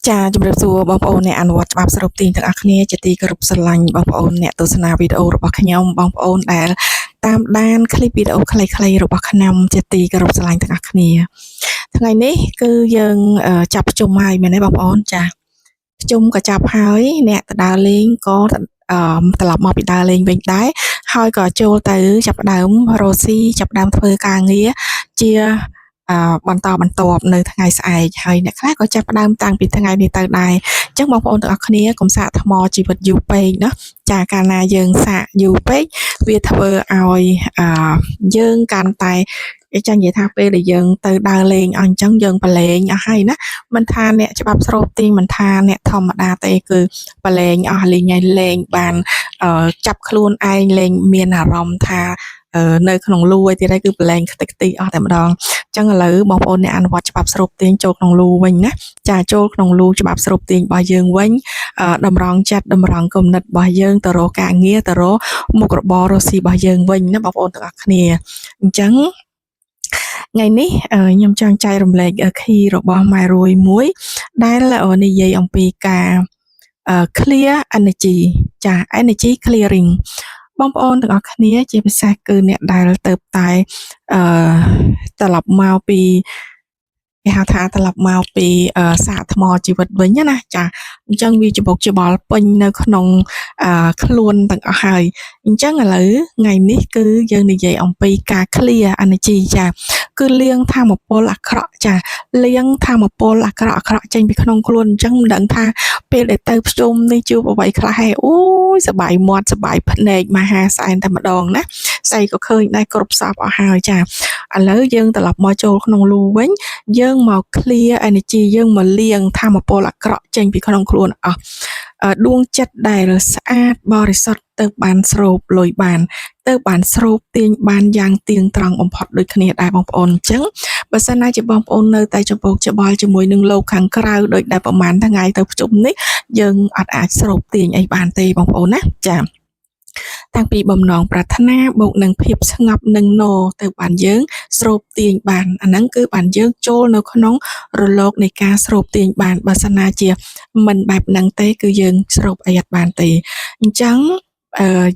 ចាជំរាបសួរបងប្អូនអ្នកអនុវត្តច្បាប់សរុបទាញទាំងអស់គ្នាជាទីគោរពស្រឡាញ់បងប្អូនអ្នកទស្សនាវីដេអូរបស់ខ្ញុំបងប្អូនដែលតាមដានคลิปវីដេអូខ្លីៗរបស់ខ្ញុំជាទីគោរពស្រឡាញ់ទាំងអស់គ្នាថ្ងៃនេះគឺយើងចាប់ប្រជុំហើយមែនទេបងប្អូនចាប្រជុំក៏ចាប់ហើយអ្នកទៅដើរលេងក៏ត្រឡប់មកពីដើរលេងវិញដែរហើយក៏ចូលទៅចាប់ផ្ដើមរកស៊ីចាប់ផ្ដើមធ្វើការងារជាបន្តបន្ទាប់នៅថ្ងៃស្អែកហើយអ្នកខ្លះក៏ចាប់ផ្ដើមតាំងពីថ្ងៃនេះទៅដែរអញ្ចឹងបងប្អូនទាំងអស់គ្នាកុំសាកថ្មជីវិតយូរពេកណាចាកាលណាយើងសាកយូរពេកវាធ្វើឲ្យយើងកាន់តែចានិយាយថាពេលដែលយើងទៅដើរលេងអញ្ចឹងយើងប្រឡែងអស់ហើយណាមិនថាអ្នកច្បាប់ស្រូបទាញមិនថាអ្នកធម្មតាទេគឺប្រឡែងអស់លេងឲ្យលេងបានចាប់ខ្លួនឯងលេងមានអារម្មណ៍ថានៅក្នុងលូឯទៀតហើយគឺប្រឡែងខ្ទេចខ្ទីអស់តែម្ដងអញ្ចឹងឥឡូវបងប្អូនអ្នកអនុវត្តច្បាប់ស្រូបទាញចូលក្នុងលូវិញណាចាចូលក្នុងលូច្បាប់ស្រូបទាញរបស់យើងវិញតម្រង់ចិត្តតម្រង់គំនិតរបស់យើងទៅរកការងារទៅរកមុខរបររកស៊ីរបស់យើងវិញណាបងប្អូនទាំងអស់គ្នាអញ្ចឹងថ្ងៃនេះខ្ញុំចង់ចែករំលែក key របស់ MyRoy មួយដែលនិយាយអំពីការ clear energy ចា energy clearing បងប្អូនទាំងអស់គ្នាជាពិសេសគឺអ្នកដែលទៅតែត្រឡប់មកពីគេហៅថាត្រឡប់មកពីសាកថ្មជីវិតវិញណាចាអញ្ចឹងវាច្បុកច្បល់ពេញនៅក្នុងខ្លួនទាំងអស់ហើយអញ្ចឹងឥឡូវថ្ងៃនេះគឺយើងនិយាយអំពីការ clear energy ចាគឺលាងធម្មពលអាក្រក់ចាលាងធម្មពលអាក្រក់ចេញពីក្នុងខ្លួនអញ្ចឹងមិនដឹងថាពេលដែលទៅភ្ជុំនេះជួបអ្វីខ្លះហេអូយសបាយមាត់សបាយភ្នែកមហាសែនតែម្ដងណាស្អីក៏ឃើញដែរគ្រប់សពអស់ហើយចាឥឡូវយើងត្រឡប់មកចូលក្នុងលូវិញយើងមក clear energy យើងមកលាងធម្មពលអាក្រក់ចេញពីក្នុងខ្លួនអស់ដួងចិត្តដែលស្អាតបរិសុទ្ធទៅបានស្រូបលុយបានទៅបានស្រូបទាញបានយ៉ាងទៀងត្រង់បំផុតដូចគ្នាដែរបងប្អូនអញ្ចឹងបើសិនណាជាបងប្អូននៅតែច្បុកច្បល់ជាមួយនឹងលោកខាងក្រៅដូចដែលប្រហែលថ្ងៃទៅប្រជុំនេះយើងអត់អាចស្រូបទាញអីបានទេបងប្អូនណាចាតាំងពីបំណងប្រាថ្នាបូកនឹងភាពស្ងប់នឹងណោទៅបានយើងស្រូបទាញបានអាហ្នឹងគឺបានយើងចូលនៅក្នុងរលកនៃការស្រូបទាញបានបើសិនណាជាមិនបែបហ្នឹងទេគឺយើងស្រូបអីអត់បានទេអញ្ចឹង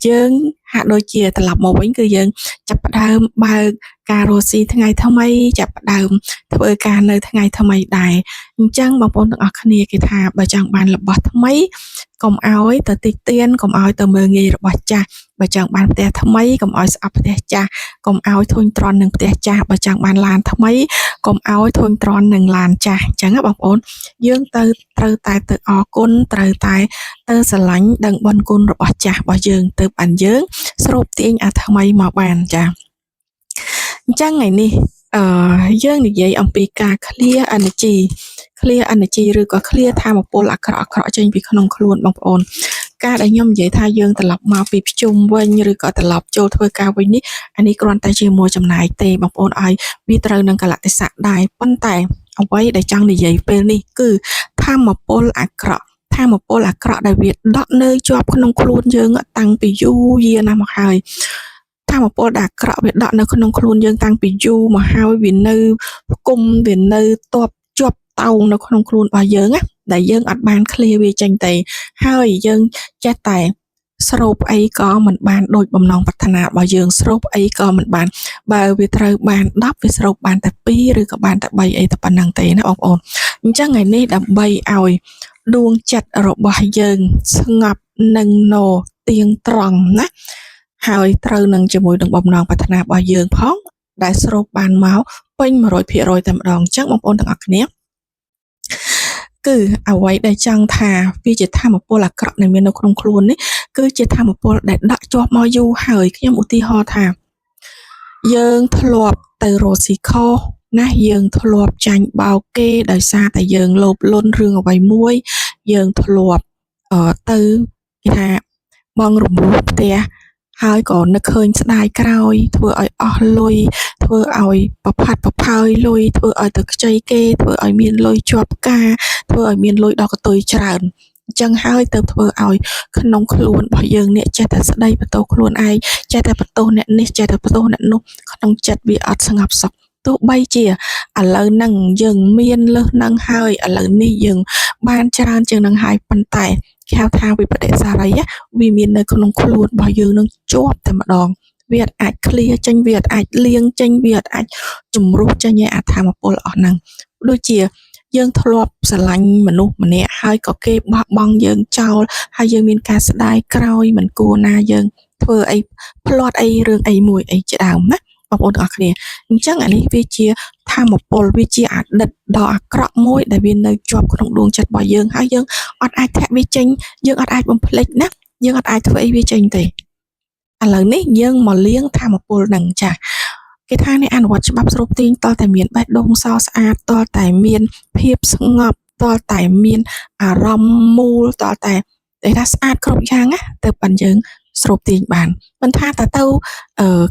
យើងហាក់ដូចជាត្រឡប់មកវិញគឺយើងចាប់ផ្ដើមបើកការរស់ស៊ីថ្ងៃថ្មីចាប់ផ្ដើមធ្វើការនៅថ្ងៃថ្មីដែរអញ្ចឹងបងប្អូនទាំងអស់គ្នាគេថាបើចង់បានរបស់ថ្មីកុំឲ្យទៅតិចទៀនកុំឲ្យទៅមើលងាយរបស់ចាស់បើចង់បានផ្ទះថ្មីកុំឲ្យស្អប់ផ្ទះចាស់កុំឲ្យធុញទ្រាន់នឹងផ្ទះចាស់បើចង់បានឡានថ្មីកុំឲ្យធុញទ្រាន់នឹងឡានចាស់អញ្ចឹងណាបងប្អូនយើងត្រូវតែទៅអរគុណត្រូវតែទៅស្រឡាញ់ដឹងបុណ្យគុណរបស់ចាស់របស់យើងទៅបានយើងស្រូបទាញអាថ្មីមកបានចាអញ្ចឹងថ្ងៃនេះយើងនិយាយអំពីការ clear energy ឬក៏ clear ធម៌ពលអាក្រក់ចេញពីក្នុងខ្លួនបងប្អូនការដែលខ្ញុំនិយាយថាយើងត្រឡប់មកពីភ្ជុំវិញឬក៏ត្រឡប់ចូលធ្វើការវិញនេះអានេះគ្រាន់តែជាមួយចំណាយទេបងប្អូនឲ្យវាត្រូវនឹងកលៈទេសៈដែរប៉ុន្តែអ្វីដែលចង់និយាយពេលនេះគឺធម៌ពលអាក្រក់ដែលវាដក់នៅជាប់ក្នុងខ្លួនយើងតាំងពីយូរយារណាស់មកហើយធម៌ពលដែលអាក្រក់វាដក់នៅក្នុងខ្លួនយើងតាំងពីយូរមកហើយវានៅគុំវានៅតបជាប់តោងនៅក្នុងខ្លួនរបស់យើងណាដែលយើងអត់បាន clear វាចេញទេហើយយើងចេះតែស្រូបអីក៏មិនបានដូចបំណងប្រាថ្នារបស់យើងស្រូបអីក៏មិនបានបើវាត្រូវបាន10វាស្រូបបានតែ2ឬក៏បានតែ3អីតែប៉ុណ្្នឹងទេណាបងប្អូនអញ្ចឹងថ្ងៃនេះដើម្បីឲ្យដួងចិត្តរបស់យើងស្ងប់នឹងណោទៀងត្រង់ណាហើយត្រូវនឹងជាមួយនឹងបំណងប្រាថ្នារបស់យើងផងដែលស្រូបបានមកពេញ 100% តែម្ដងអញ្ចឹងបងប្អូនទាំងអស់គ្នាគឺអ្វីដែលចង់ថាវាជាធម៌ពលអាក្រក់ដែលមាននៅក្នុងខ្លួននេះគឺជាធម៌ពលដែលដាក់ជាប់មកយូរហើយខ្ញុំឧទាហរណ៍ថាយើងធ្លាប់ទៅរកស៊ីខុសណាយើងធ្លាប់ចាញ់បោកគេដោយសារតែយើងលោភលន់រឿងអ្វីមួយយើងធ្លាប់ទៅគេថាបងរំលោះផ្ទះហើយក៏នឹកឃើញស្ដាយក្រោយធ្វើឲ្យអស់លុយធ្វើឲ្យប្រផាត់ប្រផើយលុយធ្វើឲ្យទៅខ្ចីគេធ្វើឲ្យមានលុយជាប់ការធ្វើឲ្យមានលុយដល់កតុយច្រើនអញ្ចឹងហើយទៅធ្វើឲ្យក្នុងខ្លួនរបស់យើងនេះចេះតែស្ដីបន្ទោសខ្លួនឯងចេះតែបន្ទោសអ្នកនេះចេះតែបន្ទោសអ្នកនោះក្នុងចិត្តវាអត់ស្ងប់សុខ ទោះបីជាឥឡូវហ្នឹងយើងមានលើសហ្នឹងហើយឥឡូវនេះយើងបានច្រើនជាងហ្នឹងហើយប៉ុន្តែគេហៅថាវិបដិសារីវាមាននៅក្នុងខ្លួនរបស់យើងនឹងជាប់តែម្ដងវាអាចឃ្លាចេញវាអាចលៀងចេញវាអាចជំរុះចេញអាធម្មពលអស់ហ្នឹងដូចជាយើងធ្លាប់ស្រឡាញ់មនុស្សម្នាក់ហើយក៏គេបោះបង់យើងចោលហើយយើងមានការស្ដាយក្រោយមិនគួរណាយើងធ្វើអីផ្្លាត់អីរឿងអីមួយអីជាដើមណាបងប្អូនទាំងអស់គ្នាអញ្ចឹងអានេះវាជាធម្មពលវាជាអតីតដ៏អាក្រក់មួយដែលវានៅជាប់ក្នុងដួងចិត្តរបស់យើងហើយយើងអត់អាចធាក់វាចេញយើងអត់អាចបំភ្លេចណាយើងអត់អាចធ្វើអីវាចេញទេឥឡូវនេះយើងមកលាងធម្មពលហ្នឹងចាគេថាអ្នកអនុវត្តច្បាប់ស្រូបទាញតតែមានបេះដូងសស្អាតតតែមានភាពស្ងប់តតែមានអារម្មណ៍មូលតតែថាស្អាតគ្រប់យ៉ាងណាទៅប៉ុនយើងស្រូបទាញបានមិនថាតើទៅ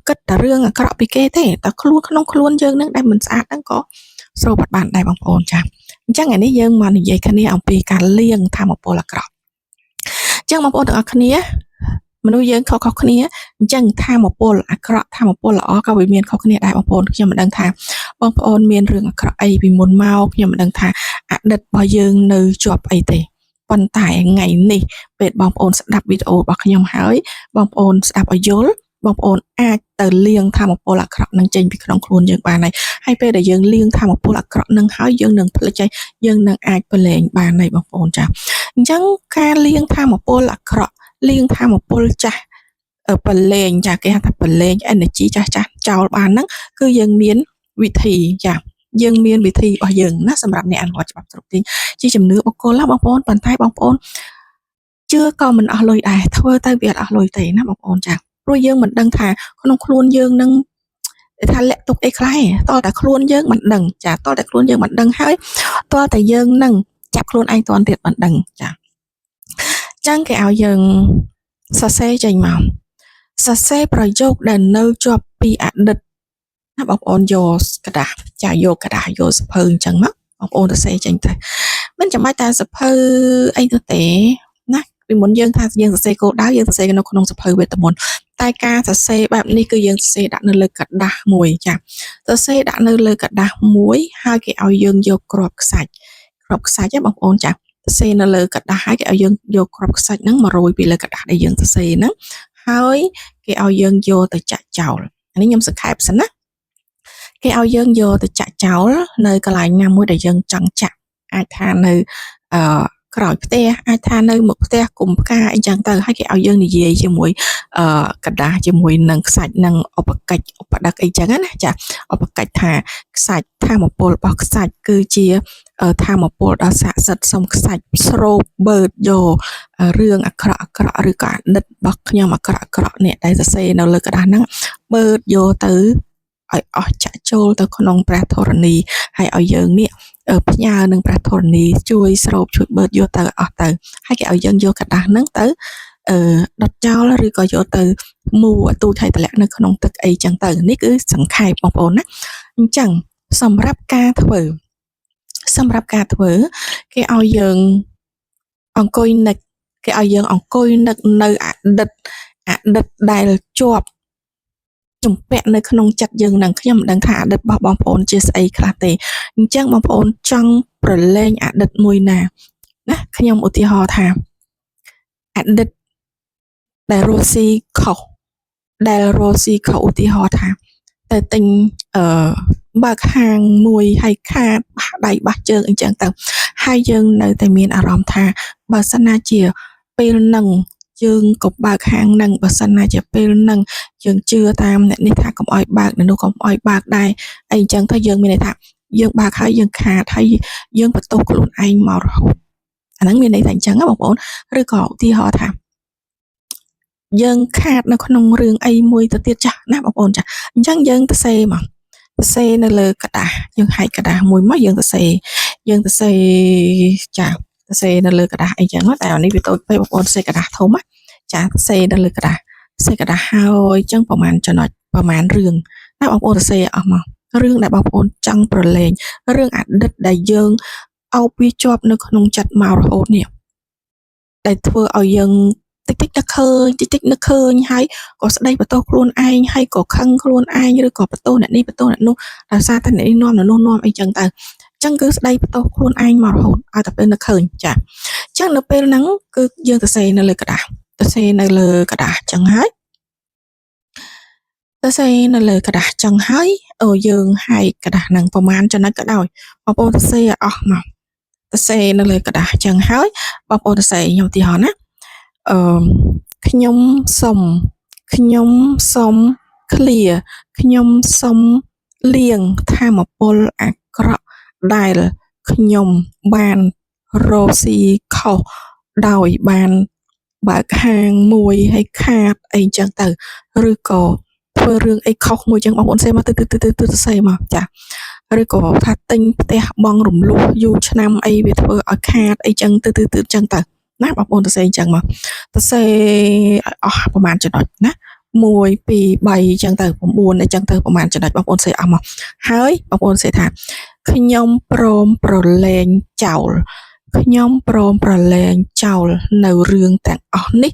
គិតតែរឿងអាក្រក់ពីគេទេតែខ្លួនក្នុងខ្លួនយើងនឹងដែលមិនស្អាតហ្នឹងក៏ស្រូបបានដែរបងប្អូនចាអញ្ចឹងថ្ងៃនេះយើងមកនិយាយគ្នាអំពីការលាងធម្មពលអាក្រក់អញ្ចឹងបងប្អូនទាំងអស់គ្នាមនុស្សយើងខុសៗគ្នាអញ្ចឹងធម្មពលអាក្រក់ធម្មពលល្អក៏វាមានខុសគ្នាដែរបងប្អូនខ្ញុំមិនដឹងថាបងប្អូនមានរឿងអាក្រក់អីពីមុនមកខ្ញុំមិនដឹងថាអតីតរបស់យើងនៅជាប់អីទេប៉ុន្តែថ្ងៃនេះពេលបងប្អូនស្ដាប់វីដេអូរបស់ខ្ញុំហើយបងប្អូនស្ដាប់ឲ្យយល់បងប្អូនអាចទៅលាងធម្មពលអាក្រក់នឹងចេញពីក្នុងខ្លួនយើងបានហើយពេលដែលយើងលាងធម្មពលអាក្រក់នឹងហើយយើងនឹងផ្លិចហើយយើងនឹងអាចប្រឡែងបានហើយបងប្អូនចាអញ្ចឹងការលាងធម្មពលអាក្រក់លាងធម្មពលចាស់ប្រឡែងចាគេហៅថាប្រឡែង energy ចាស់ចោលបានហ្នឹងគឺយើងមានវិធីចាយើងមានវិធីរបស់យើងណាសម្រាប់អ្នកអនុវត្តច្បាប់ស្រូបទាញជាជំនឿបុគ្គលណាបងប្អូនប៉ុន្តែបងប្អូនជឿក៏មិនអស់លុយដែរធ្វើទៅវាអត់អស់លុយទេណាបងប្អូនចាព្រោះយើងមិនដឹងថាក្នុងខ្លួនយើងនឹងថាលាក់ទុកអីខ្លះតើតែខ្លួនយើងមិនដឹងចាតើតែខ្លួនយើងមិនដឹងហើយតើតែយើងនឹងចាប់ខ្លួនឯងតន់ទៀតមិនដឹងចាចឹងគេឲ្យយើងសរសេរចេញមកសរសេរប្រយោគដែលនៅជាប់ពីអតីតណាបងប្អូនយកกระดาษចាយកกระดาษយកសភៅអញ្ចឹងមកបងប្អូនសរសេរចេញទៅមិនចាំបាច់តែសភៅអីទៅទេណាពីមុនយើងថាយើងសរសេរគោលដៅយើងសរសេរនៅក្នុងសភៅវេទមន្តតែការសរសេរបែបនេះគឺយើងសរសេរដាក់នៅលើกระดาษមួយចាសរសេរដាក់នៅលើกระดาษមួយហើយគេឲ្យយើងយកគ្រាប់ខ្សាច់ហ្នឹងបងប្អូនចាសរសេរនៅលើกระดาษហើយគេឲ្យយើងយកគ្រាប់ខ្សាច់ហ្នឹងមករោយពីលើกระดาษដែលយើងសរសេរហ្នឹងហើយគេឲ្យយើងយកទៅចាក់ចោលអានេះខ្ញុំសង្ខេបសិនណាគេឲ្យយើងយកទៅចាក់ចោលនៅកន្លែងណាមួយដែលយើងចង់ចាក់អាចថានៅក្រោយផ្ទះអាចថានៅមុខផ្ទះគុំផ្កាអីចឹងទៅហើយគេឲ្យយើងនិយាយជាមួយกระดาษជាមួយនឹងខ្សាច់នឹងឧបកិច្ចឧបដឹកអីចឹងណាចាឧបកិច្ចថាខ្សាច់ធម្មពលរបស់ខ្សាច់គឺជាធម្មពលដ៏ស័ក្តិសិទ្ធិសូមខ្សាច់ស្រូបបឺតយករឿងអាក្រក់ឬក៏អតីតរបស់ខ្ញុំអាក្រក់នេះដែលសរសេរនៅលើกระดาษហ្នឹងបឺតយកទៅឲ្យអស់ចាក់ចូលទៅក្នុងព្រះធរណីហើយឲ្យយើងនេះផ្ញើនឹងព្រះធរណីជួយស្រូបជួយបឺតយកទៅអស់ទៅហើយគេឲ្យយើងយកกระดาษហ្នឹងទៅដុតចោលឬក៏យកទៅមូរទូចឲ្យតម្លាក់នៅក្នុងទឹកអីចឹងទៅនេះគឺសង្ខេបបងប្អូនណាអញ្ចឹងសម្រាប់ការធ្វើគេឲ្យយើងអង្គុយនឹកគេឲ្យយើងអង្គុយនឹកនៅអតីតដែលជាប់ជំពាក់នៅក្នុងចិត្តយើងនឹងខ្ញុំមិនដឹងថាអតីតរបស់បងប្អូនជាស្អីខ្លះទេអញ្ចឹងបងប្អូនចង់ប្រឡែងអតីតមួយណាខ្ញុំឧទាហរណ៍ថាអតីតដែលរស់ស៊ីខុសឧទាហរណ៍ថាទៅទិញបើកហាងមួយហើយខាតបះដៃបះជើងអញ្ចឹងទៅហើយយើងនៅតែមានអារម្មណ៍ថាបើសិនណាជាពេលហ្នឹងយើងក៏បើកហាងហ្នឹងបើសិនណាជាពេលហ្នឹងយើងជឿតាមអ្នកនេះថាកុំអោយបើកអ្នកនោះកុំអោយបើកដែរអីអញ្ចឹងទៅយើងមានន័យថាយើងបើកហើយយើងខាតហើយយើងបន្ទោសខ្លួនឯងមករហូតអាហ្នឹងមានន័យថាអញ្ចឹងណាបងប្អូនឬក៏ឧទាហរណ៍ថាយើងខាតនៅក្នុងរឿងអីមួយទៅទៀតចាស់ណាបងប្អូនចាអញ្ចឹងយើងទៅសេមកសរសេរនៅលើกระดาษយើងហែកกระดาษមួយមកយើងសរសេរចាសរសេរនៅលើกระดาษអីចឹងតែអានេះវាតូចពេកបងប្អូនសរសេរกระดาษធំណាចាសសរសេរនៅលើกระดาษហើយចឹងប្រហែលចំណុចប្រហែលរឿងណាបងប្អូនសរសេរអស់មករឿងដែលបងប្អូនចង់ប្រឡែងរឿងអតីតដែលយើងអោបវាជាប់នៅក្នុងចិត្តមករហូតនេះដែលធ្វើឲ្យយើង តិចតិចនឹកឃើញតិចតិចនឹកឃើញហើយក៏ស្ដីបន្ទោសខ្លួនឯងហើយក៏ខឹងខ្លួនឯងឬក៏បន្ទោសអ្នកនេះបន្ទោសអ្នកនោះដោយសារតែអ្នកនេះនាំអ្នកនោះនាំអីចឹងទៅអញ្ចឹងគឺស្ដីបន្ទោសខ្លួនឯងមករហូតឲ្យតែពេលនឹកឃើញចាអញ្ចឹងនៅពេលហ្នឹងគឺយើងទៅសេនៅលើกระดาษទៅសេនៅលើกระดาษចឹងហើយទៅសេនៅលើกระดาษចឹងហើយយើងហាយกระดาษហ្នឹងប្រហែលចំណុចក៏ដោយបងប្អូនទៅសេឲ្យអស់មកទៅសេនៅលើกระดาษចឹងហើយបងប្អូនទៅសេខ្ញុំឧទាហរណ៍ណាខ្ញុំសុំឃ្លាខ្ញុំសុំលាងធម្មពលអាក្រក់ដែលខ្ញុំបានរកស៊ីខុសដោយបានបើកហាងមួយឲ្យខាតអីចឹងទៅឬក៏ធ្វើរឿងអីខុសមួយចឹងបងប្អូនសេមកទៅសេមកចាឬក៏ថាទិញផ្ទះបងរំលោះយូរឆ្នាំអីវាធ្វើឲ្យខាតអីចឹងទៅចឹងទៅណាបងប្អូនទៅសេអញ្ចឹងមកទៅសេឲ្យអស់ប្រហែលចំណុចណា1 2 3ចឹងទៅ9អីចឹងទៅប្រហែលចំណុចបងប្អូនសេអស់មកហើយបងប្អូនសេថាខ្ញុំព្រមប្រឡែងចោលនៅរឿងទាំងអស់នេះ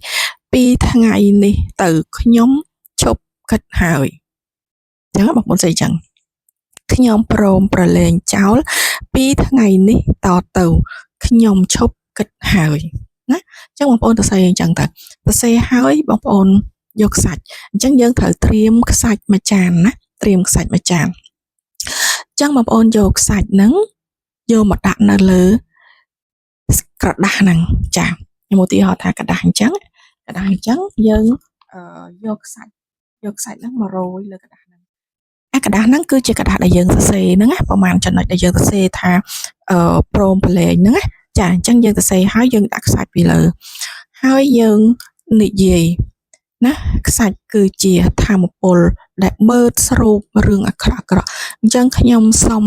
ពីថ្ងៃនេះទៅខ្ញុំឈប់គិតហើយចឹងបងប្អូនសេអញ្ចឹងខ្ញុំព្រមប្រឡែងចោលពីថ្ងៃនេះតទៅខ្ញុំឈប់គិតហើយណាអញ្ចឹងបងប្អូនទៅសេអញ្ចឹងទៅសេហើយបងប្អូនយកខ្សាច់អញ្ចឹងយើងត្រូវត្រៀមខ្សាច់មួយចានណាត្រៀមខ្សាច់មួយចានអញ្ចឹងបងប្អូនយកខ្សាច់ហ្នឹងយកមកដាក់នៅលើក្រដាសហ្នឹងចាខ្ញុំឧទាហរណ៍ថាក្រដាសអញ្ចឹងយើងយកខ្សាច់ហ្នឹងមករោយលើក្រដាសហ្នឹងក្រដាសហ្នឹងគឺជាក្រដាសដែលយើងសរសេរហ្នឹងណាប្រហែលចំណុចដែលយើងសរសេរថាព្រមប្រឡែងហ្នឹងណាចាអញ្ចឹងយើងសរសេរហើយយើងដាក់ខ្សាច់ពីលើហើយយើងនិយាយណាខ្សាច់គឺជាធម្មពលដែលបឺតស្រូបរឿងអាក្រក់អញ្ចឹងខ្ញុំសុំ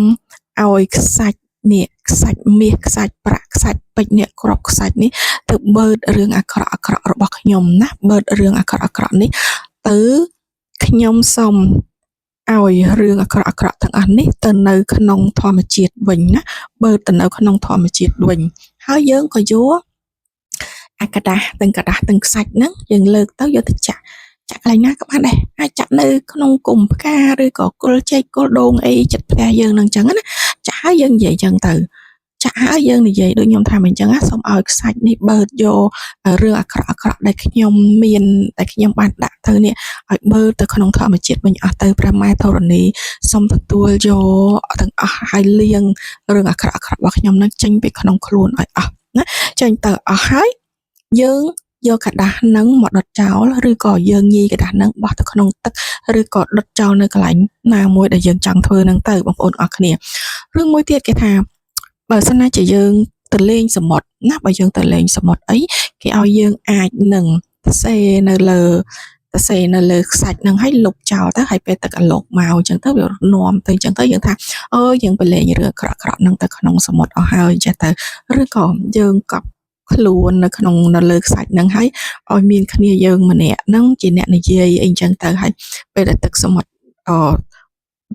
ឲ្យខ្សាច់នេះខ្សាច់មាសខ្សាច់ប្រាក់ខ្សាច់ពេជ្រនេះគ្រាប់ខ្សាច់នេះទៅបឺតរឿងអាក្រក់របស់ខ្ញុំណាបឺតរឿងអាក្រក់នេះទៅខ្ញុំសុំឲ្យរឿងអាក្រក់ទាំងអស់នេះទៅនៅក្នុងធម្មជាតិវិញណាបើទៅនៅក្នុងធម្មជាតិវិញហើយយើងក៏យកអាក្រដាសទាំងខ្សាច់ហ្នឹងយើងលើកទៅយកទៅចាក់កន្លែងណាក៏បានដែរអាចចាក់នៅក្នុងគុម្ពផ្កាឬក៏គល់ចេកគល់ដូងអីចិត្តផ្ទះយើងនឹងអញ្ចឹងណាចាក់ហើយយើងនិយាយអញ្ចឹងទៅចាក់ហើយយើងនិយាយដូចខ្ញុំថាអញ្ចឹងណាសូមឲ្យខ្សាច់នេះបឺតយករឿងអាក្រក់ដែលខ្ញុំមានដែលខ្ញុំបានដាក់ទៅនេះឲ្យបឺតទៅក្នុងធម្មជាតិវិញអស់ទៅព្រះម៉ែធរណីសូមទទួលយកទាំងអស់ហើយលាងរឿងអាក្រក់របស់ខ្ញុំនឹងចេញពីក្នុងខ្លួនឲ្យអស់ណាចេញទៅអស់ហើយយើងយកក្រដាសហ្នឹងមកដុតចោលឬក៏យើងញីក្រដាសហ្នឹងបោះទៅក្នុងទឹកឬក៏ដុតចោលនៅកន្លែងណាមួយដែលយើងចង់ធ្វើហ្នឹងទៅបងប្អូនអរគ្នារឿងមួយទៀតគេថាបើសិនណាជាយើងទៅលេងសមុទ្រណាបើយើងទៅលេងសមុទ្រអីគេឲ្យយើងអាចនឹងទៅសេនៅលើខ្សាច់ហ្នឹងឲ្យលុបចោលទៅហើយពេលទឹកអាឡុកមកអញ្ចឹងទៅវានាំទៅអញ្ចឹងទៅយើងថាយើងទៅលេងរឿងអាក្រក់ហ្នឹងទៅក្នុងសមុទ្រអស់ហើយចេះទៅឬក៏យើងកប់ខ្លួននៅលើខ្សាច់ហ្នឹងហើយឲ្យមានគ្នាយើងម្នាក់ហ្នឹងជាអ្នកនិយាយអីអញ្ចឹងទៅហើយពេលដែលទឹកសមុទ្រ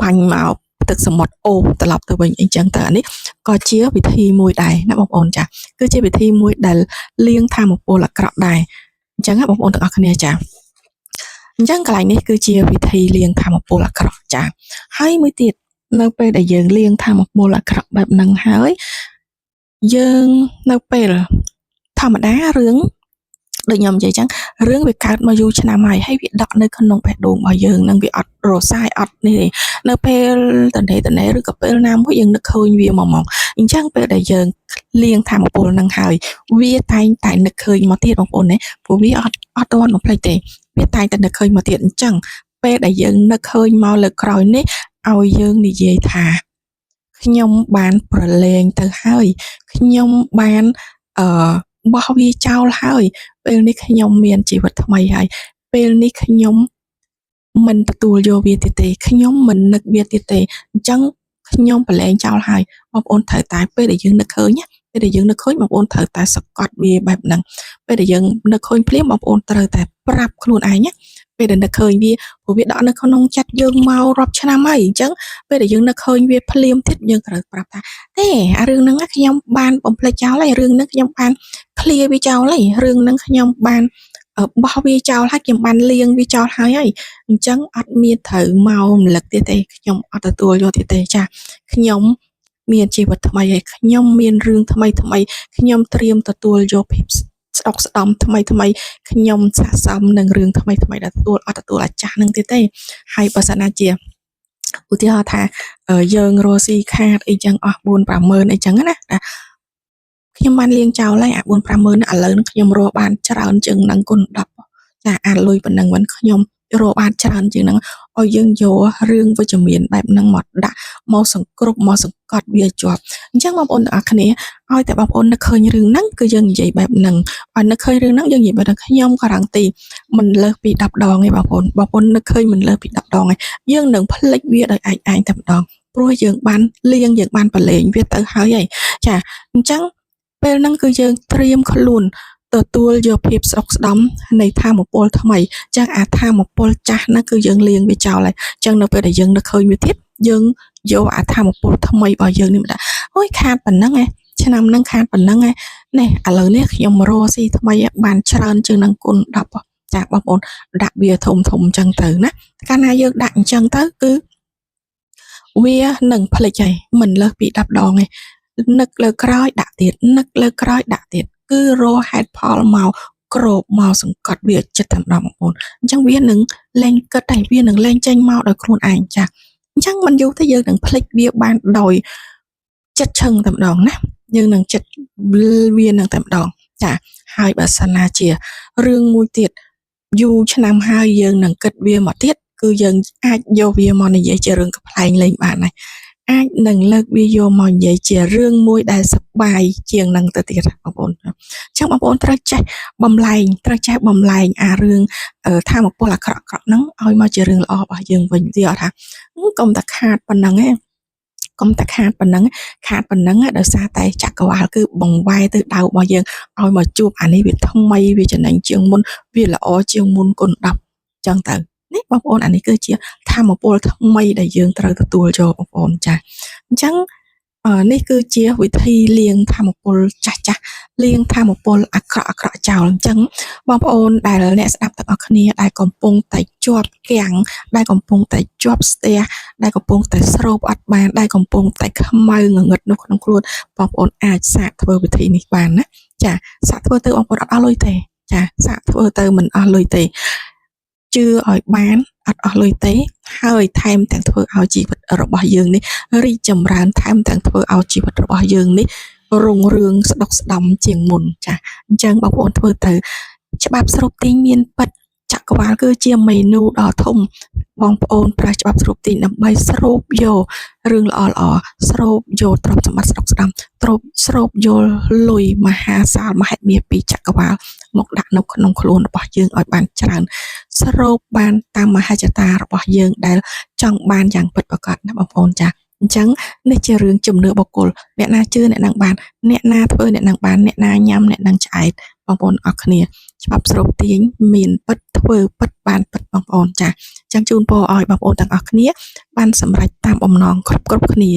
បាញ់មកទឹកសមុទ្រអូសត្រឡប់ទៅវិញអីចឹងទៅអានេះក៏ជាវិធីមួយដែរណាបងប្អូនចាគឺជាវិធីមួយដែលលាងធម៌ពលអាក្រក់ដែរអញ្ចឹងបងប្អូនទាំងអស់គ្នាចាអញ្ចឹងកន្លែងនេះគឺជាវិធីលាងធម៌ពលអាក្រក់ចាហើយមួយទៀតនៅពេលដែលយើងលាងធម៌ពលអាក្រក់បែបហ្នឹងហើយយើងនៅពេលធម្មតារឿងដូចខ្ញុំនិយាយចឹងរឿងវាកើតមកយូរឆ្នាំហើយវាដក់នៅក្នុងបេះដូងរបស់យើងនឹងវាអត់រសាយអត់នេះនៅពេលតនេឬក៏ពេលណាមួយយើងនឹកឃើញវាមកអញ្ចឹងពេលដែលយើងលាងធម៌ពលនឹងហើយវាតែងតែនឹកឃើញមកទៀតបងប្អូនណាព្រោះវាអត់ទាន់បំភ្លេចទេវាតែងតែនឹកឃើញមកទៀតអញ្ចឹងពេលដែលយើងនឹកឃើញមកលើក្រោយនេះឲ្យយើងនិយាយថាខ្ញុំបានប្រឡែងទៅហើយខ្ញុំបានបោះវាចោលហើយពេលនេះខ្ញុំមានជីវិតថ្មីហើយពេលនេះខ្ញុំមិនទទួលយកវាទៀតទេខ្ញុំមិននឹកវាទៀតទេអញ្ចឹងខ្ញុំប្រឡែងចោលហើយបងប្អូនត្រូវតែពេលដែលយើងនឹកឃើញបងប្អូនត្រូវតែសកត់វាបែបហ្នឹងពេលដែលយើងនឹកឃើញភ្លាមបងប្អូនត្រូវតែប្រាប់ខ្លួនឯងណាពេលដែលនឹកឃើញវាព្រោះវាដកនៅក្នុងចិត្តយើងមករាប់ឆ្នាំហើយអញ្ចឹងពេលដែលយើងនឹកឃើញវាភ្លាមទៀតយើងត្រូវប្រាប់ថាទេអារឿងហ្នឹងខ្ញុំបានបំភ្លេចចោលហើយរឿងហ្នឹងខ្ញុំបានឃ្លាវាចោលហើយរឿងហ្នឹងខ្ញុំបាន បោះវាចោលហើយខ្ញុំបានលាងវាចោលហើយអញ្ចឹងអត់មានត្រូវមករំលឹកទៀតទេខ្ញុំអត់ទទួលយកទៀតទេចាខ្ញុំមានជីវិតថ្មីហើយខ្ញុំមានរឿងថ្មីខ្ញុំត្រៀមទទួលយកភាពស្ដុកស្ដំថ្មីខ្ញុំស័ក្តិសមនឹងរឿងថ្មីដែលទទួលអត់ទទួលអាចាស់នឹងទៀតទេហើយបើសិនណាជាឧទាហរណ៍ថាយើងរស់ស៊ីខាតអីចឹងអស់ 4-5 ម៉ឺនអីចឹងណាខ្ញុំបានលាងចោលហើយអា 4-5 ម៉ឺនឥឡូវនេះខ្ញុំរកបានច្រើនជាងនឹងគុណ10ចាអាលុយប៉ុណ្ណឹងមិនខ្ញុំរកបានច្រើនជាងនឹងឲ្យយើងយករឿងវិជ្ជមានបែបហ្នឹងមកដាក់មកសង្គ្រប់មកសង្កត់វាជាប់អញ្ចឹងបងប្អូនទាំងអស់គ្នាឲ្យតែបងប្អូននឹកឃើញរឿងហ្នឹងគឺយើងនិយាយបែបហ្នឹងឲ្យនឹកឃើញរឿងហ្នឹងយើងនិយាយបែបហ្នឹងខ្ញុំក៏រងទីមិនលើសពី10ដងទេបងប្អូននឹកឃើញមិនលើសពី10ដងទេយើងនឹងផ្លេចវាដោយឯងតែម្ដងព្រោះយើងបានលាងយើងបានប្រឡែងវាទៅហើយចាអញ្ចឹងពេលហ្នឹងគឺយើងត្រៀមខ្លួនទទួលយកភាពស្ដុកស្ដំនៃធម៌ពលថ្មីចឹងអាធម៌ពលចាស់ហ្នឹងគឺយើងលាងវាចោលហើយចឹងនៅពេលដែលយើងនឹកឃើញវាទៀតយើងយកអាធម៌ពលថ្មីរបស់យើងនេះមកដាក់អូយខាតប៉ុណ្ណឹងឯងឆ្នាំហ្នឹងខាតប៉ុណ្ណឹងឯងនេះឥឡូវនេះខ្ញុំរកស៊ីថ្មីបានច្រើនជាងនឹងគុណ10ចាបងប្អូនដាក់វាធំចឹងទៅណាកាលណាយើងដាក់អញ្ចឹងទៅគឺវានឹងផ្លេចហើយមិនលើសពី10ដងទេនឹកលើក្រោយដាក់ទៀតនឹកលើក្រោយដាក់ទៀតគឺរកហេតុផលមកគ្របមកសង្កត់វាចិត្តតែម្ដងបងប្អូនអញ្ចឹងវានឹងលែងគិតតែវានឹងលែងចេញមកដោយខ្លួនឯងចាអញ្ចឹងមិនយូរទេយើងនឹងភ្លេចវាបានដោយចិត្តឈឹងតែម្ដងណាយើងនឹងចិត្តវានឹងតែម្ដងចាហើយបើសិនណាជារឿងមួយទៀតយូរឆ្នាំហើយយើងនឹងគិតវាមកទៀតគឺយើងអាចយកវាមកនិយាយជារឿងកំ pl ែងលេងបានហើយអាចនឹងលើកវាយកមកនិយាយជារឿងមួយដែលសប្បាយជាងនឹងទៅទៀតបងប្អូនអញ្ចឹងបងប្អូនត្រូវចេះបំលែងអារឿងធម៌ពលអាក្រក់ហ្នឹងឲ្យមកជារឿងល្អរបស់យើងវិញវាអត់ថាកុំតែខាតប៉ុណ្ណឹងឯងកុំតែខាតប៉ុណ្ណឹងដោយសារតែចក្រវាលគឺបង្វែរទៅដៅរបស់យើងឲ្យមកជួបអានេះវាថ្មីវាចំណេញជាងមុនវាល្អជាងមុនគុណ10អញ្ចឹងទៅនេះបងប្អូនអានេះគឺជាធម៌ពលថ្មីដែលយើងត្រូវទទួលយកបងប្អូនចាអញ្ចឹងនេះគឺជាវិធីលាងធម៌ពលចាស់លាងធម៌ពលអាក្រក់ចោលអញ្ចឹងបងប្អូនដែលអ្នកស្ដាប់ទាំងអស់គ្នាដែលកំពុងតែជាប់គាំងដែលកំពុងតែជាប់ស្ទះដែលកំពុងតែស្រូបអត់បានដែលកំពុងតែខ្មៅងងឹតនៅក្នុងខ្លួនបងប្អូនអាចសាកធ្វើវិធីនេះបានណាចាសាកធ្វើទៅបងប្អូនអត់អស់លុយទេចាសាកធ្វើទៅមិនអស់លុយទេជឿឲ្យបានអត់អស់លុយទេហើយថែមទាំងធ្វើឲ្យជីវិតរបស់យើងនេះរីកចម្រើនថែមទាំងធ្វើឲ្យជីវិតរបស់យើងនេះរុងរឿងស្ដុកស្ដំជាងមុនចាអញ្ចឹងបងប្អូនធ្វើទៅច្បាប់ស្រូបទាញមានពិតចក្រវាលគឺជាមេនូដ៏ធំបងប្អូនប្រើច្បាប់ស្រូបទាញដើម្បីស្រូបយករឿងល្អស្រូបយកទ្រព្យសម្បត្តិស្ដុកស្ដំស្រូបយកលុយមហាសាលមហិមាពីចក្រវាលមកដាក់នៅក្នុងខ្លួនរបស់យើងឲ្យបានច្រើនស្រូបបានតាមមហិច្ឆតារបស់យើងដែលចង់បានយ៉ាងពិតប្រាកដណាបងប្អូនចាអញ្ចឹងនេះជារឿងជំនឿបុគ្គលអ្នកណាជឿអ្នកនឹងបានអ្នកណាធ្វើអ្នកនឹងបានអ្នកណាញ៉ាំអ្នកនឹងឆ្អែតបងប្អូនអរគ្នាច្បាប់ស្រូបទាញមានពិតធ្វើពិតបានពិតបងប្អូនចាអញ្ចឹងជូនពរឲ្យបងប្អូនទាំងអស់គ្នាបានសម្រេចតាមបំណងគ្រប់គ្នា